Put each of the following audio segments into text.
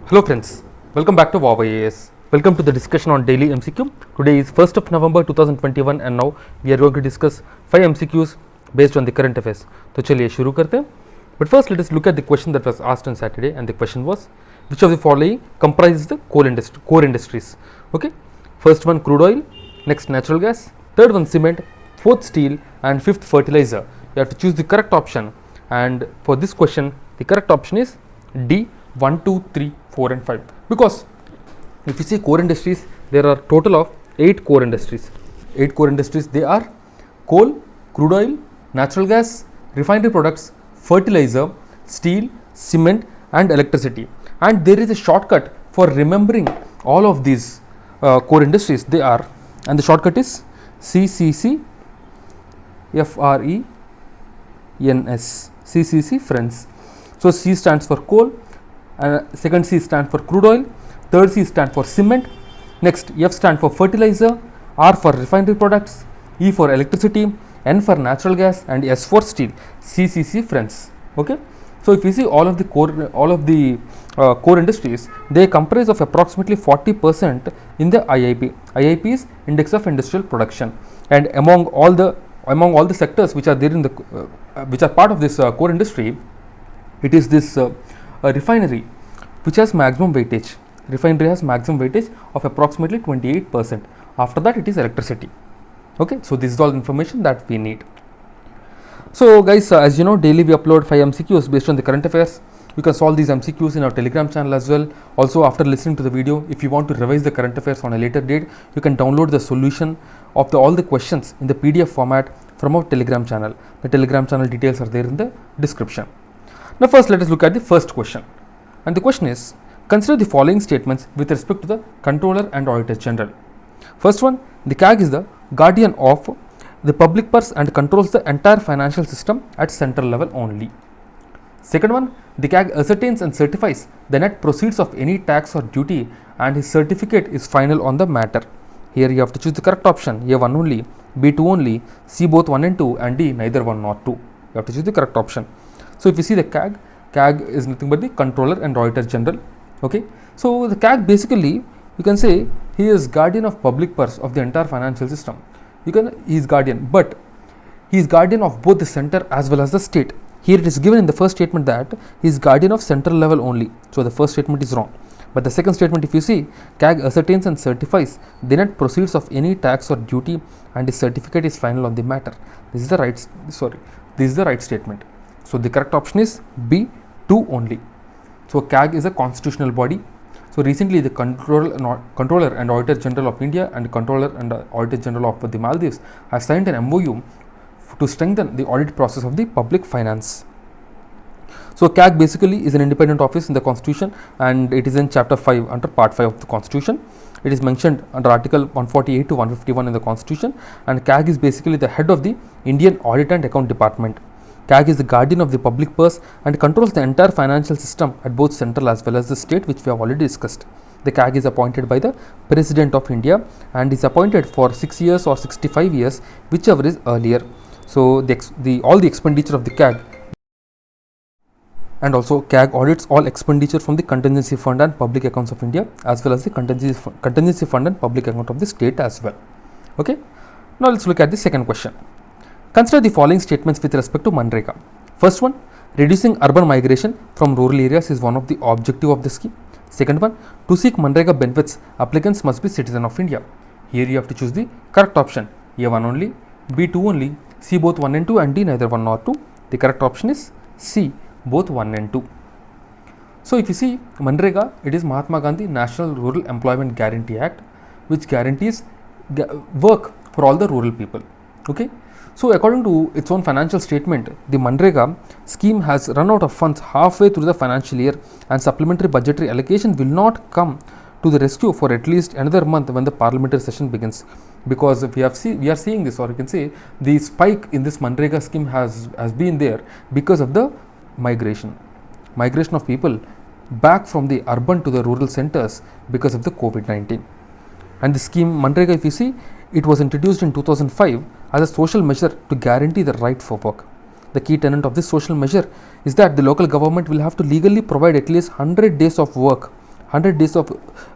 Hello friends, welcome back to VOWIAS. Welcome to the discussion on daily MCQ. Today is 1st of November 2021 and now we are going to discuss 5 MCQs based on the current affairs. तो चलिए शुरू करते हैं. But first let us look at the question that was asked on Saturday, and the question was, which of the following comprises the core industries? Okay, first one crude oil, next natural gas, third one cement, fourth steel and fifth fertilizer. You have to choose the correct option, and for this question the correct option is D, 1, 2, 3, 4 and 5, because if you see core industries, there are total of 8 core industries. 8 core industries, they are coal, crude oil, natural gas, refinery products, fertilizer, steel, cement and electricity. And there is a shortcut for remembering all of these core industries. They are, and the shortcut is CCC FRENS, CCC friends. So C stands for coal, second C stands for crude oil, third C stands for cement, next F stands for fertilizer, R for refinery products, E for electricity, N for natural gas and S for steel. CCC friends. Okay, so if you see all of the core industries, they comprise of approximately 40% in the IIP. IIP is Index of Industrial Production, and among all the sectors which are there in the which are part of this core industry, it is this refinery which has maximum weightage. Refinery has maximum weightage of approximately 28%. After that it is electricity. Okay, so this is all information that we need. So guys, as you know, daily we upload 5 MCQs based on the current affairs. You can solve these MCQs in our Telegram channel as well. Also, after listening to the video, if you want to revise the current affairs on a later date, you can download the solution of all the questions in the PDF format from our Telegram channel. The Telegram channel details are there in the description. Now first let us look at the first question, and the question is, consider the following statements with respect to the Controller and Auditor General. First one, the CAG is the guardian of the public purse and controls the entire financial system at central level only. Second one, the CAG ascertains and certifies the net proceeds of any tax or duty, and his certificate is final on the matter. Here you have to choose the correct option, A 1 only, B 2 only, C both 1 and 2 and D neither 1 nor 2. You have to choose the correct option. So if you see the CAG is nothing but the Controller and Auditor General. Okay, so the CAG basically, you can say he is guardian of public purse of the entire financial system. He is guardian, but he is guardian of both the center as well as the state. Here it is given in the first statement that he is guardian of central level only. So the first statement is wrong. But the second statement, if you see, CAG ascertains and certifies the net proceeds of any tax or duty, and his certificate is final on the matter. This is the right statement. So the correct option is B, 2 only. So CAG is a constitutional body. So recently the Controller and Auditor General of India and Controller and Auditor General of the Maldives have signed an MOU to strengthen the audit process of the public finance. So CAG basically is an independent office in the Constitution, and it is in chapter 5 under part 5 of the Constitution. It is mentioned under article 148 to 151 in the Constitution, and CAG is basically the head of the Indian Audit and Account Department. CAG is the guardian of the public purse and controls the entire financial system at both central as well as the state, which we have already discussed. The CAG is appointed by the President of India and is appointed for 6 years or 65 years, whichever is earlier. So all the expenditure of the CAG, and also CAG audits all expenditure from the Contingency Fund and Public Accounts of India, as well as the Contingency Fund and Public Account of the state as well. Okay, now let's look at the second question. Consider the following statements with respect to MGNREGA. First one, reducing urban migration from rural areas is one of the objective of the scheme. Second one, to seek MGNREGA benefits, applicants must be citizen of India. Here you have to choose the correct option, A 1 only, B 2 only, C both 1 and 2 and D neither 1 nor 2. The correct option is C, both 1 and 2. So if you see MGNREGA, it is Mahatma Gandhi National Rural Employment Guarantee Act, which guarantees work for all the rural people. Okay, so according to its own financial statement, the MGNREGA scheme has run out of funds halfway through the financial year, and supplementary budgetary allocation will not come to the rescue for at least another month when the parliamentary session begins, because we are seeing this, or you can say the spike in this MGNREGA scheme has been there because of the migration of people back from the urban to the rural centers because of the COVID-19. And the scheme MGNREGA, if you see, it was introduced in 2005 as a social measure to guarantee the right for work. The key tenet of this social measure is that the local government will have to legally provide at least 100 days of work 100 days of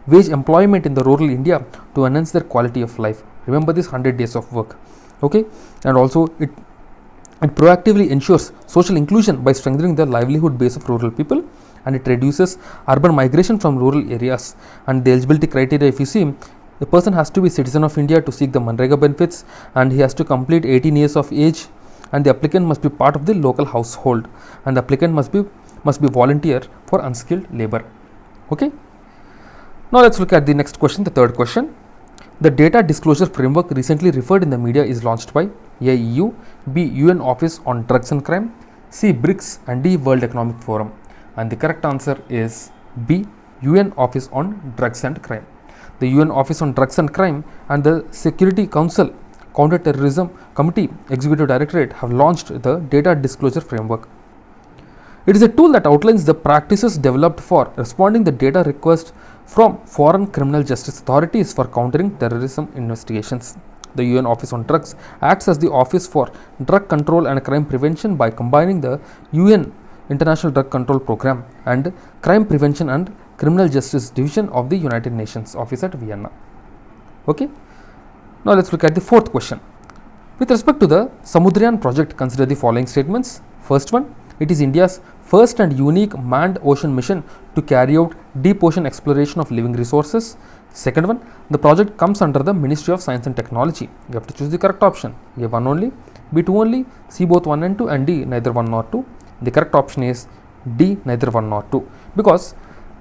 wage employment in the rural India to enhance their quality of life. Remember this 100 days of work. Okay, and also it proactively ensures social inclusion by strengthening the livelihood base of rural people, and it reduces urban migration from rural areas. And the eligibility criteria, if you see, the person has to be citizen of India to seek the MGNREGA benefits, and he has to complete 18 years of age, and the applicant must be part of the local household, and the applicant must be volunteer for unskilled labor. Okay, now let's look at the next question, the third question. The data disclosure framework recently referred in the media is launched by A, EU, B, UN Office on Drugs and Crime, C, BRICS, and D, World Economic Forum. And the correct answer is B, UN Office on Drugs and Crime. The UN Office on Drugs and Crime and the Security Council Counter-Terrorism Committee Executive Directorate have launched the Data Disclosure Framework. It is a tool that outlines the practices developed for responding the data request from foreign criminal justice authorities for countering terrorism investigations. The UN Office on Drugs acts as the Office for Drug Control and Crime Prevention by combining the UN International Drug Control Program and Crime Prevention and Criminal Justice Division of the United Nations Office at Vienna. Okay, now let's look at the fourth question. With respect to the Samudrayan Project, consider the following statements. First one, it is India's first and unique manned ocean mission to carry out deep ocean exploration of living resources. Second one, the project comes under the Ministry of Science and Technology. You have to choose the correct option. A, 1 only, B, 2 only, C, both 1 and 2, and D, neither 1 nor 2. The correct option is D, neither 1 nor 2, because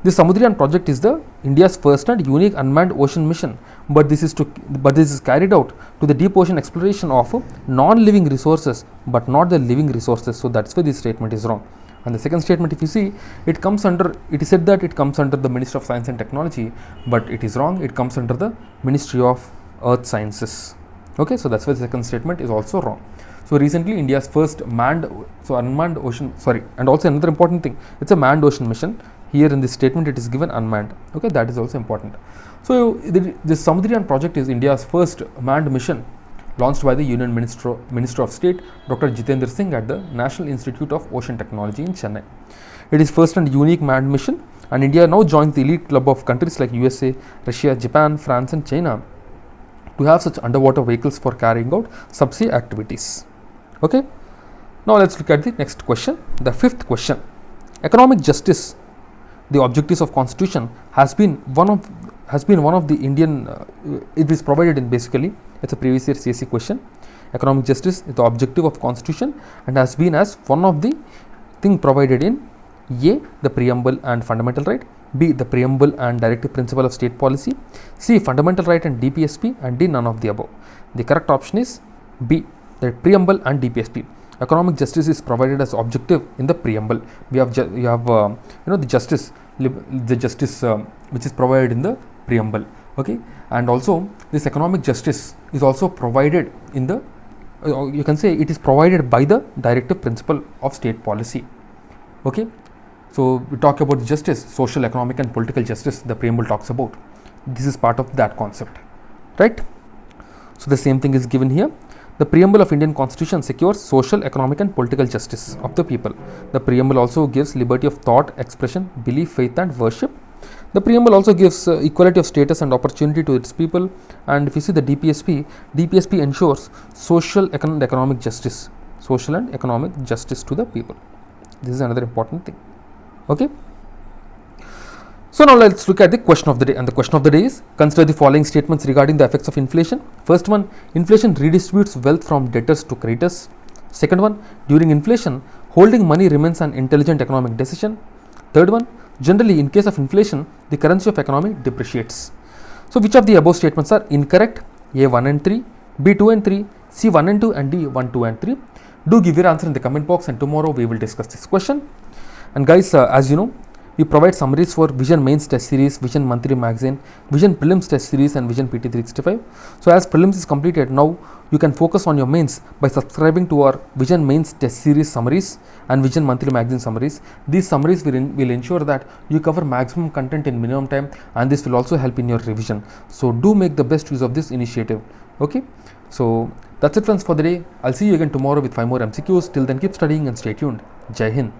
the Samudrayan Project is the India's first and unique unmanned ocean mission, but this is carried out to the deep ocean exploration of non-living resources, but not the living resources. So that's why this statement is wrong. And the second statement, if you see, it is said that it comes under the Ministry of Science and Technology, but it is wrong. It comes under the Ministry of Earth Sciences. Okay, so that's why the second statement is also wrong. So recently, India's first unmanned ocean, and also another important thing, it's a manned ocean mission. Here in this statement, it is given unmanned. Okay, that is also important. So this Samudrayan Project is India's first manned mission, launched by the Union Minister of State, Dr. Jitendra Singh, at the National Institute of Ocean Technology in Chennai. It is first and unique manned mission, and India now joins the elite club of countries like USA, Russia, Japan, France, and China to have such underwater vehicles for carrying out subsea activities. Okay, now let's look at the next question, the fifth question. Economic justice, the objectives of Constitution, has been one of the Indian. It is provided in, basically, it's a previous year CSE question. Economic justice is the objective of Constitution and has been as one of the thing provided in A, the preamble and fundamental right, B, the preamble and directive principle of state policy, C, fundamental right and DPSP, and D, none of the above. The correct option is B, the preamble and DPSP. Economic justice is provided as objective in the preamble. We have the justice which is provided in the preamble. Okay, and also this economic justice is also provided in the you can say it is provided by the directive principle of state policy. Okay, so we talk about justice, social, economic, and political justice. The preamble talks about. This is part of that concept, right? So the same thing is given here. The preamble of Indian Constitution secures social, economic, and political justice of the people. The preamble also gives liberty of thought, expression, belief, faith, and worship. The preamble also gives equality of status and opportunity to its people. And if you see the DPSP ensures social and economic justice to the people. This is another important thing. Okay. So now let's look at the question of the day, and the question of the day is, consider the following statements regarding the effects of inflation. First one, inflation redistributes wealth from debtors to creditors. Second one, during inflation, holding money remains an intelligent economic decision. Third one, generally in case of inflation, the currency of economy depreciates. So which of the above statements are incorrect? A, 1 and 3, B, 2 and 3, C, 1 and 2, and D, 1, 2 and 3. Do give your answer in the comment box, and tomorrow we will discuss this question. And guys, as you know, we provide summaries for Vision Mains Test Series, Vision Monthly Magazine, Vision Prelims Test Series, and Vision PT 365. So as Prelims is completed, now you can focus on your mains by subscribing to our Vision Mains Test Series summaries and Vision Monthly Magazine summaries. These summaries will ensure that you cover maximum content in minimum time, and this will also help in your revision. So do make the best use of this initiative. Okay, so that's it friends for the day. I'll see you again tomorrow with 5 more MCQs. Till then, keep studying and stay tuned. Jai Hind.